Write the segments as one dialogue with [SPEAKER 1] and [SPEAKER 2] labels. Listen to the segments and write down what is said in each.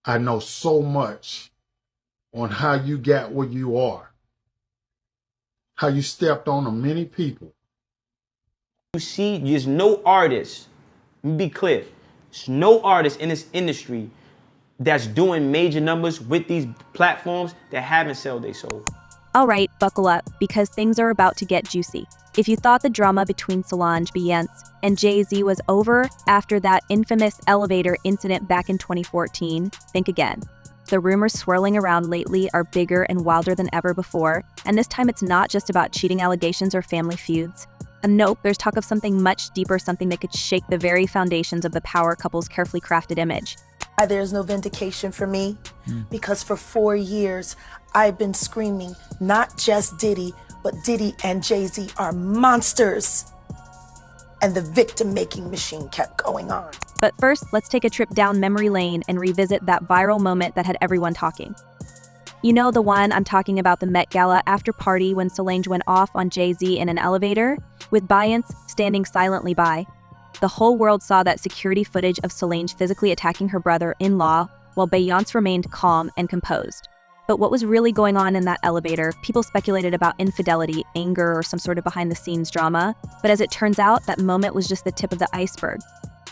[SPEAKER 1] I know so much on how you got where you are, how you stepped on many people.
[SPEAKER 2] You see, there's no artist, let me be clear, there's no artist in this industry that's doing major numbers with these platforms that haven't sold their soul.
[SPEAKER 3] All right, buckle up, because things are about to get juicy. If you thought the drama between Solange, Beyonce, and Jay-Z was over after that infamous elevator incident back in 2014, think again. The rumors swirling around lately are bigger and wilder than ever before, and this time it's not just about cheating allegations or family feuds. And nope, there's talk of something much deeper, something that could shake the very foundations of the power couple's carefully crafted image.
[SPEAKER 4] There's no vindication for me, because for 4 years, I've been screaming, not just Diddy, but Diddy and Jay-Z are monsters. And the victim-making machine kept going on.
[SPEAKER 3] But first, let's take a trip down memory lane and revisit that viral moment that had everyone talking. You know the one I'm talking about, the Met Gala after party when Solange went off on Jay-Z in an elevator, with Beyonce standing silently by. The whole world saw that security footage of Solange physically attacking her brother-in-law, while Beyonce remained calm and composed. But what was really going on in that elevator? People speculated about infidelity, anger, or some sort of behind-the-scenes drama. But as it turns out, that moment was just the tip of the iceberg.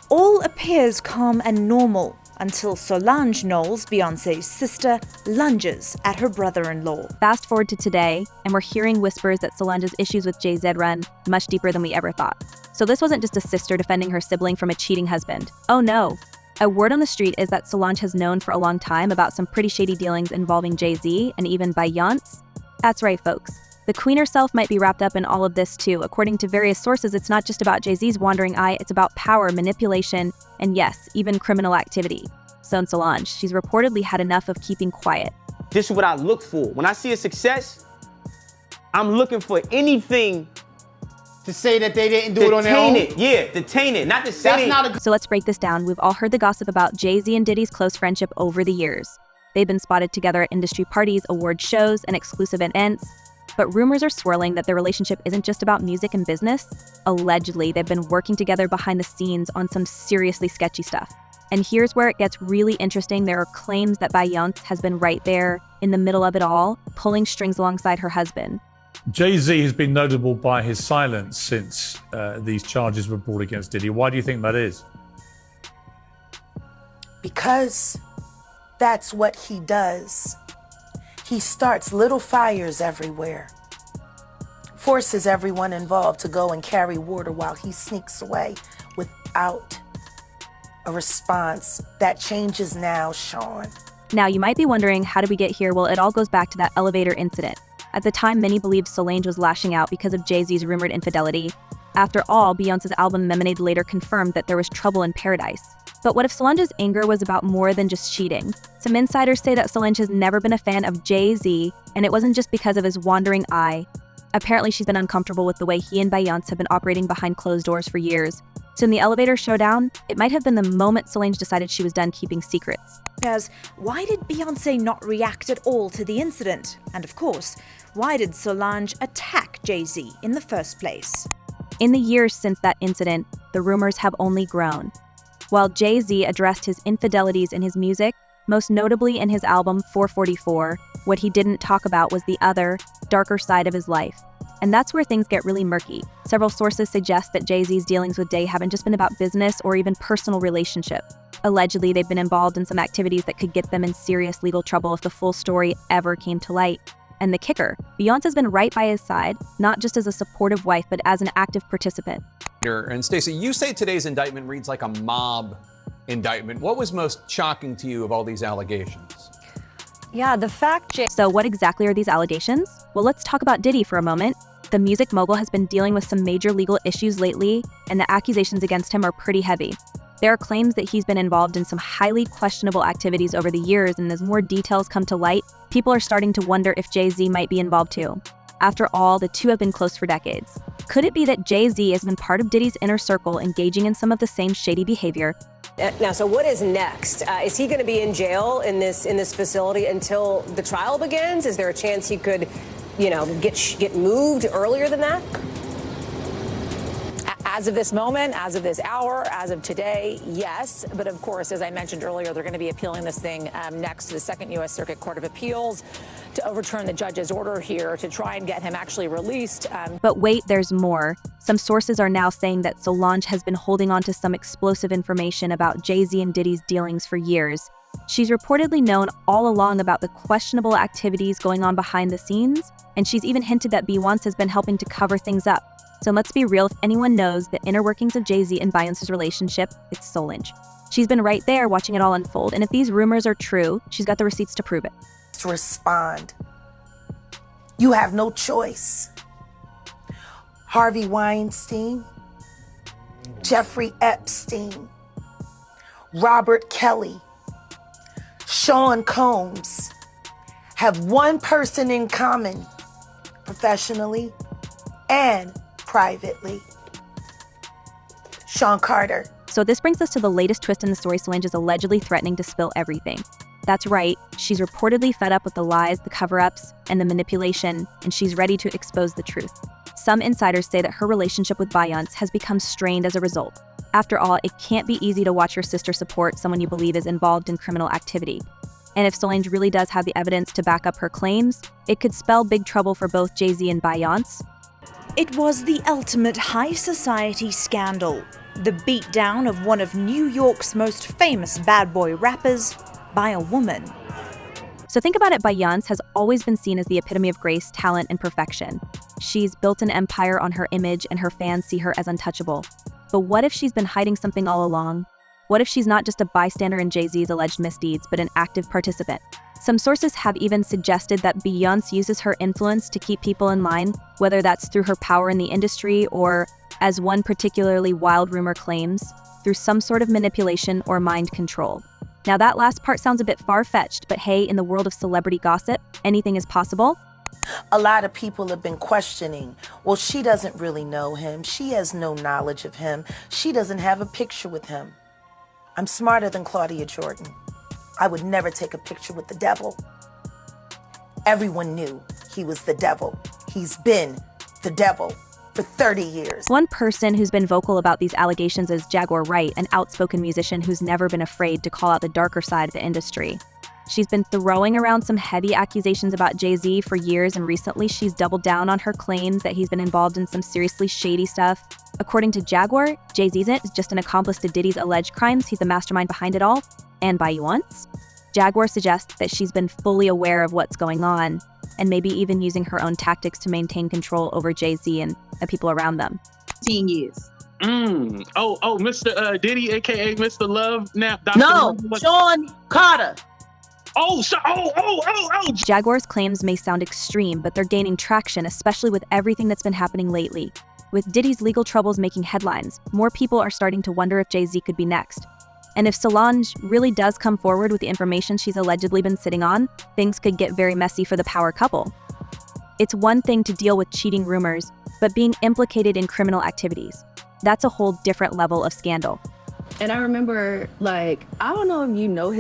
[SPEAKER 5] All appears calm and normal until Solange Knowles, Beyonce's sister, lunges at her brother-in-law.
[SPEAKER 3] Fast forward to today, and we're hearing whispers that Solange's issues with Jay-Z run much deeper than we ever thought. So this wasn't just a sister defending her sibling from a cheating husband. Oh no. A word on the street is that Solange has known for a long time about some pretty shady dealings involving Jay-Z and even Beyonce. That's right, folks. The queen herself might be wrapped up in all of this too. According to various sources, it's not just about Jay-Z's wandering eye, it's about power, manipulation, and yes, even criminal activity. So in Solange, she's reportedly had enough of keeping quiet.
[SPEAKER 2] This is what I look for. When I see a success, I'm looking for anything
[SPEAKER 6] to say that they didn't do it on their own?
[SPEAKER 2] Detain it, not to say
[SPEAKER 3] So let's break this down. We've all heard the gossip about Jay-Z and Diddy's close friendship over the years. They've been spotted together at industry parties, award shows, and exclusive events. But rumors are swirling that their relationship isn't just about music and business. Allegedly, they've been working together behind the scenes on some seriously sketchy stuff. And here's where it gets really interesting. There are claims that Beyonce has been right there in the middle of it all, pulling strings alongside her husband.
[SPEAKER 7] Jay-Z has been notable by his silence since these charges were brought against Diddy. Why do you think that is?
[SPEAKER 4] Because that's what he does. He starts little fires everywhere, forces everyone involved to go and carry water while he sneaks away without a response. That changes now, Sean.
[SPEAKER 3] Now, you might be wondering, how did we get here? Well, it all goes back to that elevator incident. At the time, many believed Solange was lashing out because of Jay-Z's rumored infidelity. After all, Beyonce's album Lemonade later confirmed that there was trouble in paradise. But what if Solange's anger was about more than just cheating? Some insiders say that Solange has never been a fan of Jay-Z, and it wasn't just because of his wandering eye. Apparently, she's been uncomfortable with the way he and Beyonce have been operating behind closed doors for years. So in the elevator showdown, it might have been the moment Solange decided she was done keeping secrets.
[SPEAKER 5] As, why did Beyonce not react at all to the incident? And of course, why did Solange attack Jay-Z in the first place?
[SPEAKER 3] In the years since that incident, the rumors have only grown. While Jay-Z addressed his infidelities in his music, most notably in his album 444, what he didn't talk about was the other, darker side of his life. And that's where things get really murky. Several sources suggest that Jay-Z's dealings with Day haven't just been about business or even personal relationship. Allegedly, they've been involved in some activities that could get them in serious legal trouble if the full story ever came to light. And the kicker, Beyonce's been right by his side, not just as a supportive wife, but as an active participant.
[SPEAKER 8] And Stacey, you say today's indictment reads like a mob indictment. What was most shocking to you of all these allegations?
[SPEAKER 3] Yeah, the fact... So what exactly are these allegations? Well, let's talk about Diddy for a moment. The music mogul has been dealing with some major legal issues lately, and the accusations against him are pretty heavy. There are claims that he's been involved in some highly questionable activities over the years, and as more details come to light, people are starting to wonder if Jay-Z might be involved too. After all, the two have been close for decades. Could it be that Jay-Z has been part of Diddy's inner circle, engaging in some of the same shady behavior?
[SPEAKER 9] Now, so what is next? Is he going to be in jail in this facility until the trial begins? Is there a chance he could, get moved earlier than that? As of this moment, as of this hour, as of today, yes. But of course, as I mentioned earlier, they're going to be appealing this thing next to the Second U.S. Circuit Court of Appeals to overturn the judge's order here to try and get him actually released.
[SPEAKER 3] But wait, there's more. Some sources are now saying that Solange has been holding on to some explosive information about Jay-Z and Diddy's dealings for years. She's reportedly known all along about the questionable activities going on behind the scenes, and she's even hinted that Beyonce has been helping to cover things up. So let's be real, if anyone knows the inner workings of Jay-Z and Beyonce's relationship, it's Solange. She's been right there watching it all unfold, and if these rumors are true, she's got the receipts to prove it.
[SPEAKER 4] Respond. You have no choice. Harvey Weinstein, Jeffrey Epstein, Robert Kelly, Sean Combs have one person in common, professionally and privately. Sean Carter.
[SPEAKER 3] So this brings us to the latest twist in the story. Solange is allegedly threatening to spill everything. That's right, she's reportedly fed up with the lies, the cover-ups, and the manipulation, and she's ready to expose the truth. Some insiders say that her relationship with Beyonce has become strained as a result. After all, it can't be easy to watch your sister support someone you believe is involved in criminal activity. And if Solange really does have the evidence to back up her claims, it could spell big trouble for both Jay-Z and Beyonce.
[SPEAKER 5] It was the ultimate high society scandal. The beatdown of one of New York's most famous bad boy rappers by a woman.
[SPEAKER 3] So think about it, Beyonce has always been seen as the epitome of grace, talent, and perfection. She's built an empire on her image and her fans see her as untouchable. But what if she's been hiding something all along? What if she's not just a bystander in Jay-Z's alleged misdeeds, but an active participant? Some sources have even suggested that Beyonce uses her influence to keep people in line, whether that's through her power in the industry or, as one particularly wild rumor claims, through some sort of manipulation or mind control. Now that last part sounds a bit far-fetched, but hey, in the world of celebrity gossip, anything is possible.
[SPEAKER 4] A lot of people have been questioning, well, she doesn't really know him. She has no knowledge of him. She doesn't have a picture with him. I'm smarter than Claudia Jordan. I would never take a picture with the devil. Everyone knew he was the devil. He's been the devil for 30 years.
[SPEAKER 3] One person who's been vocal about these allegations is Jaguar Wright, an outspoken musician who's never been afraid to call out the darker side of the industry. She's been throwing around some heavy accusations about Jay-Z for years, and recently she's doubled down on her claims that he's been involved in some seriously shady stuff. According to Jaguar, Jay-Z isn't just an accomplice to Diddy's alleged crimes, he's the mastermind behind it all. And by once, Jaguar suggests that she's been fully aware of what's going on, and maybe even using her own tactics to maintain control over Jay-Z and the people around them.
[SPEAKER 10] 10 years.
[SPEAKER 11] Oh, Mr. Diddy, aka Mr. Love. Now, Dr.
[SPEAKER 10] No, Sean Carter.
[SPEAKER 3] Jaguar's claims may sound extreme, but they're gaining traction, especially with everything that's been happening lately. With Diddy's legal troubles making headlines, more people are starting to wonder if Jay-Z could be next. And if Solange really does come forward with the information she's allegedly been sitting on, things could get very messy for the power couple. It's one thing to deal with cheating rumors, but being implicated in criminal activities, that's a whole different level of scandal.
[SPEAKER 10] And I remember, I don't know if you know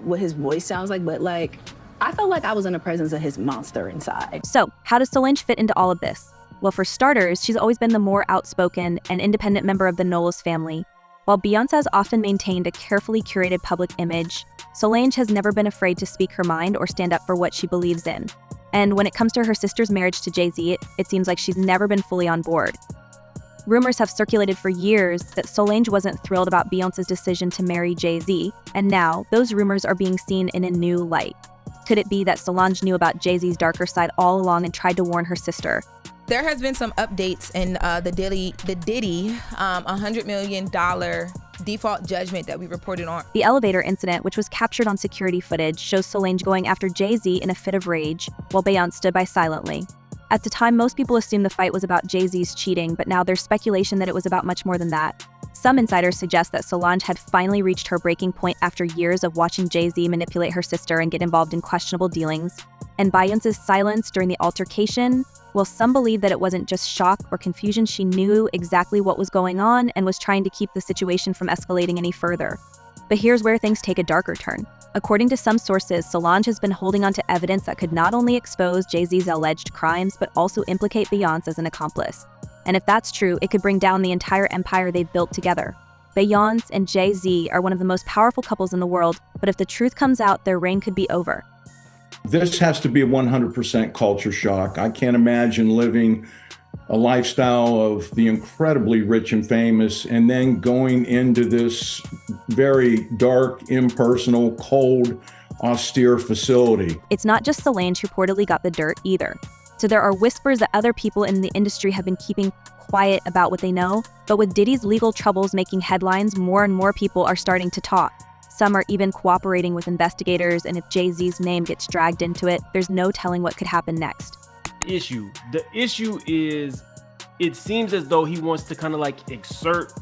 [SPEAKER 10] what his voice sounds like, but I felt like I was in the presence of his monster inside.
[SPEAKER 3] So, how does Solange fit into all of this? Well, for starters, she's always been the more outspoken and independent member of the Knowles family. While Beyonce has often maintained a carefully curated public image, Solange has never been afraid to speak her mind or stand up for what she believes in. And when it comes to her sister's marriage to Jay-Z, it seems like she's never been fully on board. Rumors have circulated for years that Solange wasn't thrilled about Beyonce's decision to marry Jay-Z, and now those rumors are being seen in a new light. Could it be that Solange knew about Jay-Z's darker side all along and tried to warn her sister?
[SPEAKER 12] There has been some updates in the Diddy $100 million default judgment that we reported on.
[SPEAKER 3] The elevator incident, which was captured on security footage, shows Solange going after Jay-Z in a fit of rage, while Beyonce stood by silently. At the time, most people assumed the fight was about Jay-Z's cheating, but now there's speculation that it was about much more than that. Some insiders suggest that Solange had finally reached her breaking point after years of watching Jay-Z manipulate her sister and get involved in questionable dealings. And Beyonce's silence during the altercation, well, some believe that it wasn't just shock or confusion. She knew exactly what was going on and was trying to keep the situation from escalating any further. But here's where things take a darker turn. According to some sources, Solange has been holding on to evidence that could not only expose Jay-Z's alleged crimes, but also implicate Beyonce as an accomplice. And if that's true, it could bring down the entire empire they've built together. Beyonce and Jay-Z are one of the most powerful couples in the world, but if the truth comes out, their reign could be over.
[SPEAKER 13] This has to be a 100% culture shock. I can't imagine living a lifestyle of the incredibly rich and famous and then going into this very dark, impersonal, cold, austere facility.
[SPEAKER 3] It's not just Solange who reportedly got the dirt either. So there are whispers that other people in the industry have been keeping quiet about what they know, but with Diddy's legal troubles making headlines, more and more people are starting to talk. Some are even cooperating with investigators, and if Jay-Z's name gets dragged into it, there's no telling what could happen next.
[SPEAKER 14] The issue is, it seems as though he wants to kind of like exert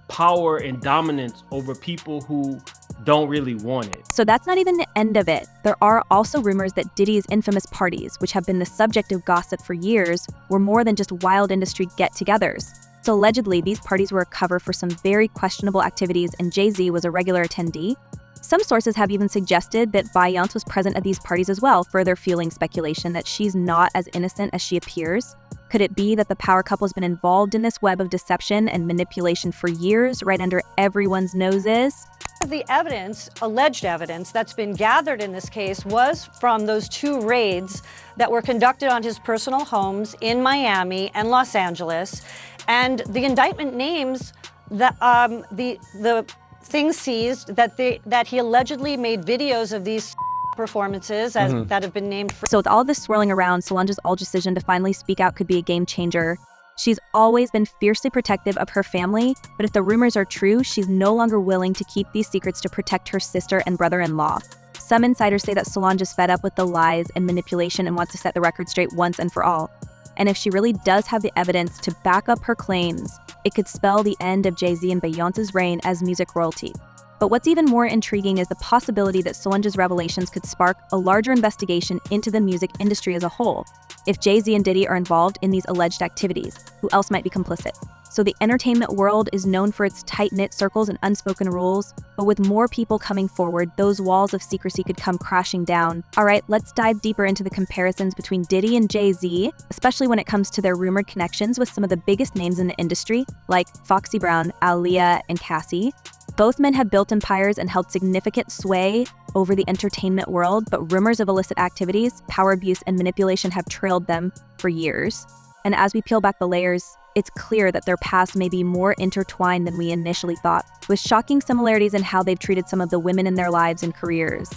[SPEAKER 14] power and dominance over people who don't really want it.
[SPEAKER 3] So that's not even the end of it. There are also rumors that Diddy's infamous parties, which have been the subject of gossip for years, were more than just wild industry get-togethers. So allegedly, these parties were a cover for some very questionable activities, and Jay-Z was a regular attendee. Some sources have even suggested that Beyonce was present at these parties as well, further fueling speculation that she's not as innocent as she appears. Could it be that the power couple has been involved in this web of deception and manipulation for years, right under everyone's noses?
[SPEAKER 15] The evidence, alleged evidence, that's been gathered in this case was from those 2 raids that were conducted on his personal homes in Miami and Los Angeles. And the indictment names the things seized that he allegedly made videos of these performances that have been named.
[SPEAKER 3] So with all this swirling around, Solange's decision to finally speak out could be a game changer. She's always been fiercely protective of her family, but if the rumors are true, she's no longer willing to keep these secrets to protect her sister and brother-in-law. Some insiders say that Solange is fed up with the lies and manipulation and wants to set the record straight once and for all. And if she really does have the evidence to back up her claims, it could spell the end of Jay-Z and Beyonce's reign as music royalty. But what's even more intriguing is the possibility that Solange's revelations could spark a larger investigation into the music industry as a whole. If Jay-Z and Diddy are involved in these alleged activities, who else might be complicit? So the entertainment world is known for its tight-knit circles and unspoken rules, but with more people coming forward, those walls of secrecy could come crashing down. All right, let's dive deeper into the comparisons between Diddy and Jay-Z, especially when it comes to their rumored connections with some of the biggest names in the industry, like Foxy Brown, Aaliyah, and Cassie. Both men have built empires and held significant sway over the entertainment world, but rumors of illicit activities, power abuse, and manipulation have trailed them for years. And as we peel back the layers, it's clear that their paths may be more intertwined than we initially thought, with shocking similarities in how they've treated some of the women in their lives and careers.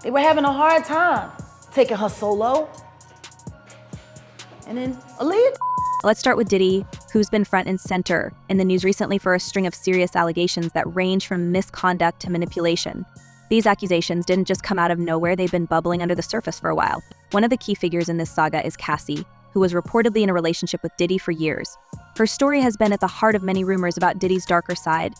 [SPEAKER 16] They were having a hard time taking her solo. And then Aaliyah.
[SPEAKER 3] Let's start with Diddy, who's been front and center in the news recently for a string of serious allegations that range from misconduct to manipulation. These accusations didn't just come out of nowhere, they've been bubbling under the surface for a while. One of the key figures in this saga is Cassie, who was reportedly in a relationship with Diddy for years. Her story has been at the heart of many rumors about Diddy's darker side.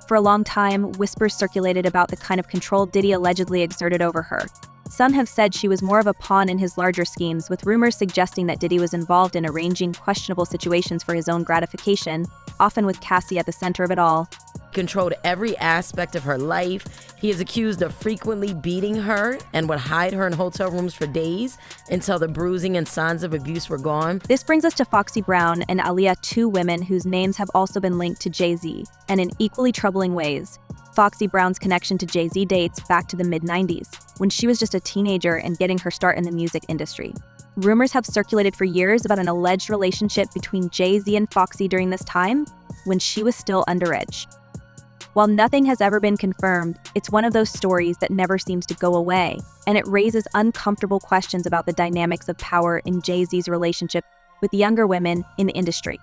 [SPEAKER 3] For a long time, whispers circulated about the kind of control Diddy allegedly exerted over her. Some have said she was more of a pawn in his larger schemes, with rumors suggesting that Diddy was involved in arranging questionable situations for his own gratification, often with Cassie at the center of it all.
[SPEAKER 17] Controlled every aspect of her life. He is accused of frequently beating her and would hide her in hotel rooms for days until the bruising and signs of abuse were gone.
[SPEAKER 3] This brings us to Foxy Brown and Aaliyah, 2 women whose names have also been linked to Jay-Z, and in equally troubling ways. Foxy Brown's connection to Jay-Z dates back to the mid-90s, when she was just a teenager and getting her start in the music industry. Rumors have circulated for years about an alleged relationship between Jay-Z and Foxy during this time, when she was still underage. While nothing has ever been confirmed, it's one of those stories that never seems to go away, and it raises uncomfortable questions about the dynamics of power in Jay-Z's relationship with younger women in the industry.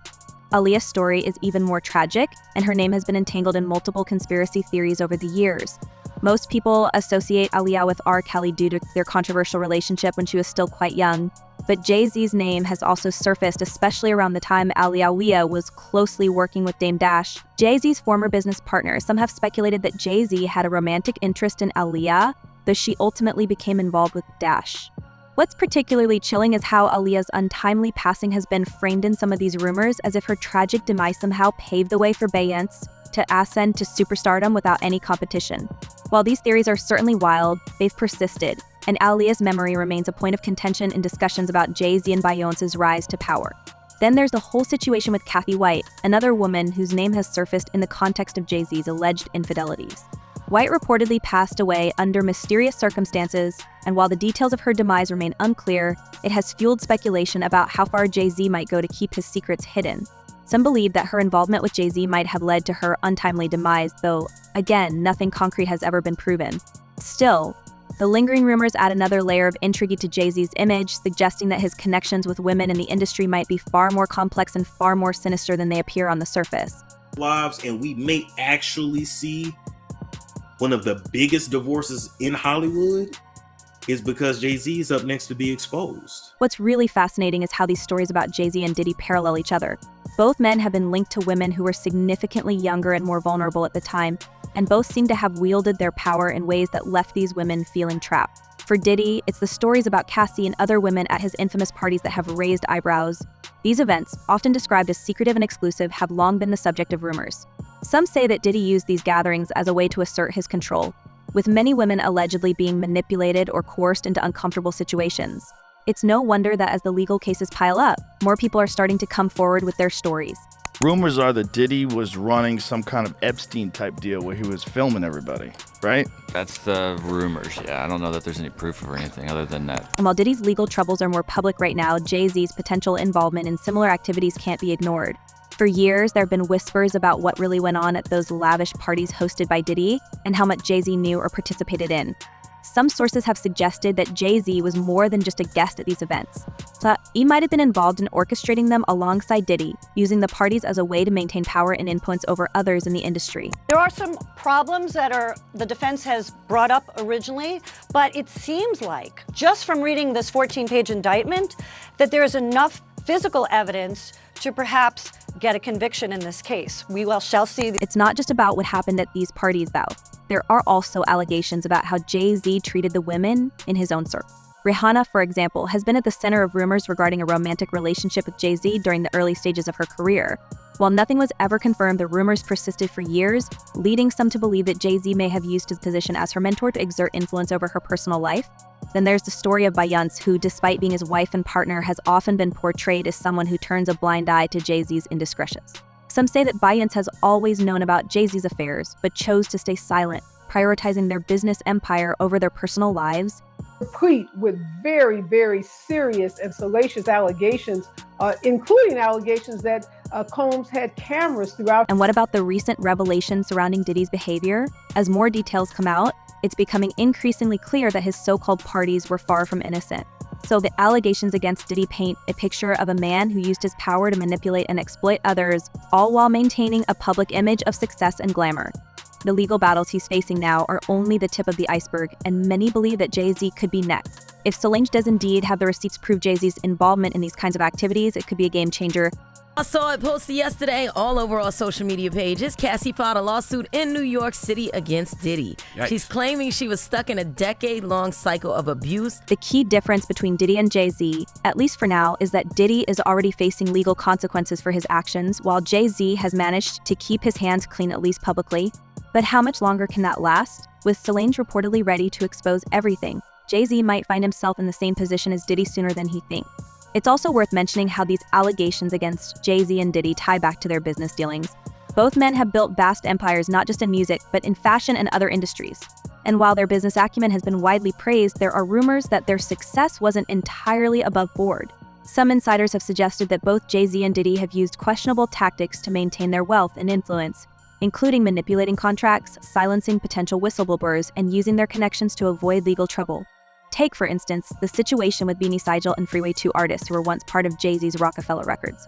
[SPEAKER 3] Aaliyah's story is even more tragic, and her name has been entangled in multiple conspiracy theories over the years. Most people associate Aaliyah with R. Kelly due to their controversial relationship when she was still quite young, but Jay-Z's name has also surfaced, especially around the time Aaliyah was closely working with Dame Dash, Jay-Z's former business partner. Some have speculated that Jay-Z had a romantic interest in Aaliyah, though she ultimately became involved with Dash. What's particularly chilling is how Aaliyah's untimely passing has been framed in some of these rumors as if her tragic demise somehow paved the way for Beyonce to ascend to superstardom without any competition. While these theories are certainly wild, they've persisted, and Aaliyah's memory remains a point of contention in discussions about Jay-Z and Beyonce's rise to power. Then there's the whole situation with Kathy White, another woman whose name has surfaced in the context of Jay-Z's alleged infidelities. White reportedly passed away under mysterious circumstances, and while the details of her demise remain unclear, it has fueled speculation about how far Jay-Z might go to keep his secrets hidden. Some believe that her involvement with Jay-Z might have led to her untimely demise, though, again, nothing concrete has ever been proven. Still, the lingering rumors add another layer of intrigue to Jay-Z's image, suggesting that his connections with women in the industry might be far more complex and far more sinister than they appear on the surface.
[SPEAKER 18] Lives, and we may actually see one of the biggest divorces in Hollywood is because Jay-Z is up next to be exposed.
[SPEAKER 3] What's really fascinating is how these stories about Jay-Z and Diddy parallel each other. Both men have been linked to women who were significantly younger and more vulnerable at the time, and both seem to have wielded their power in ways that left these women feeling trapped. For Diddy, it's the stories about Cassie and other women at his infamous parties that have raised eyebrows. These events, often described as secretive and exclusive, have long been the subject of rumors. Some say that Diddy used these gatherings as a way to assert his control, with many women allegedly being manipulated or coerced into uncomfortable situations. It's no wonder that as the legal cases pile up, more people are starting to come forward with their stories.
[SPEAKER 19] Rumors are that Diddy was running some kind of Epstein-type deal where he was filming everybody, right?
[SPEAKER 20] That's the rumors, yeah. I don't know that there's any proof or anything other than that.
[SPEAKER 3] And while Diddy's legal troubles are more public right now, Jay-Z's potential involvement in similar activities can't be ignored. For years, there have been whispers about what really went on at those lavish parties hosted by Diddy and how much Jay-Z knew or participated in. Some sources have suggested that Jay-Z was more than just a guest at these events. So he might have been involved in orchestrating them alongside Diddy, using the parties as a way to maintain power and influence over others in the industry.
[SPEAKER 15] There are some problems that the defense has brought up originally, but it seems like, just from reading this 14-page indictment, that there is enough physical evidence to perhaps get a conviction in this case. We shall see.
[SPEAKER 3] It's not just about what happened at these parties, though. There are also allegations about how Jay-Z treated the women in his own circle. Rihanna, for example, has been at the center of rumors regarding a romantic relationship with Jay-Z during the early stages of her career. While nothing was ever confirmed, the rumors persisted for years, leading some to believe that Jay-Z may have used his position as her mentor to exert influence over her personal life. Then there's the story of Beyonce, who, despite being his wife and partner, has often been portrayed as someone who turns a blind eye to Jay-Z's indiscretions. Some say that Beyonce has always known about Jay-Z's affairs, but chose to stay silent, prioritizing their business empire over their personal lives.
[SPEAKER 21] Replete with very, very serious and salacious allegations, including allegations that Combs had cameras throughout.
[SPEAKER 3] And what about the recent revelations surrounding Diddy's behavior? As more details come out, it's becoming increasingly clear that his so-called parties were far from innocent. So the allegations against Diddy paint a picture of a man who used his power to manipulate and exploit others, all while maintaining a public image of success and glamour. The legal battles he's facing now are only the tip of the iceberg, and many believe that Jay-Z could be next. If Solange does indeed have the receipts prove Jay-Z's involvement in these kinds of activities, it could be a game changer.
[SPEAKER 17] I saw it posted yesterday all over our social media pages. Cassie filed a lawsuit in New York City against Diddy.
[SPEAKER 18] Yikes.
[SPEAKER 17] She's claiming she was stuck in a decade-long cycle of abuse.
[SPEAKER 3] The key difference between Diddy and Jay-Z, at least for now, is that Diddy is already facing legal consequences for his actions, while Jay-Z has managed to keep his hands clean, at least publicly. But how much longer can that last? With Solange reportedly ready to expose everything, Jay-Z might find himself in the same position as Diddy sooner than he thinks. It's also worth mentioning how these allegations against Jay-Z and Diddy tie back to their business dealings. Both men have built vast empires not just in music, but in fashion and other industries. And while their business acumen has been widely praised, there are rumors that their success wasn't entirely above board. Some insiders have suggested that both Jay-Z and Diddy have used questionable tactics to maintain their wealth and influence, including manipulating contracts, silencing potential whistleblowers, and using their connections to avoid legal trouble. Take, for instance, the situation with Beanie Sigel and Freeway 2 artists who were once part of Jay-Z's Rockefeller Records.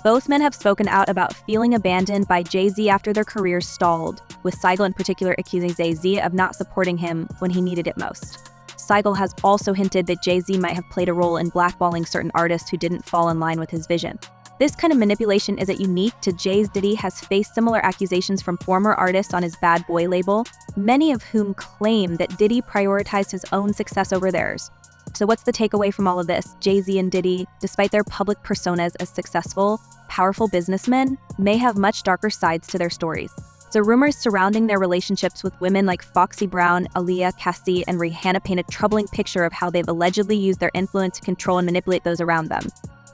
[SPEAKER 3] Both men have spoken out about feeling abandoned by Jay-Z after their careers stalled, with Sigel in particular accusing Jay-Z of not supporting him when he needed it most. Sigel has also hinted that Jay-Z might have played a role in blackballing certain artists who didn't fall in line with his vision. This kind of manipulation isn't unique to Jay's. Diddy has faced similar accusations from former artists on his Bad Boy label, many of whom claim that Diddy prioritized his own success over theirs. So what's the takeaway from all of this? Jay-Z and Diddy, despite their public personas as successful, powerful businessmen, may have much darker sides to their stories. So rumors surrounding their relationships with women like Foxy Brown, Aaliyah, Cassie, and Rihanna paint a troubling picture of how they've allegedly used their influence to control and manipulate those around them.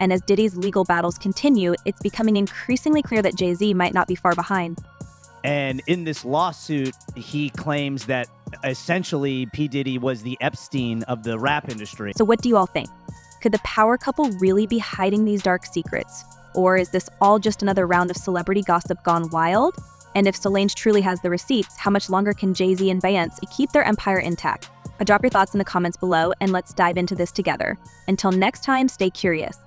[SPEAKER 3] And as Diddy's legal battles continue, it's becoming increasingly clear that Jay-Z might not be far behind.
[SPEAKER 1] And in this lawsuit, he claims that essentially P. Diddy was the Epstein of the rap industry.
[SPEAKER 3] So what do you all think? Could the power couple really be hiding these dark secrets? Or is this all just another round of celebrity gossip gone wild? And if Solange truly has the receipts, how much longer can Jay-Z and Beyonce keep their empire intact? Drop your thoughts in the comments below and let's dive into this together. Until next time, stay curious.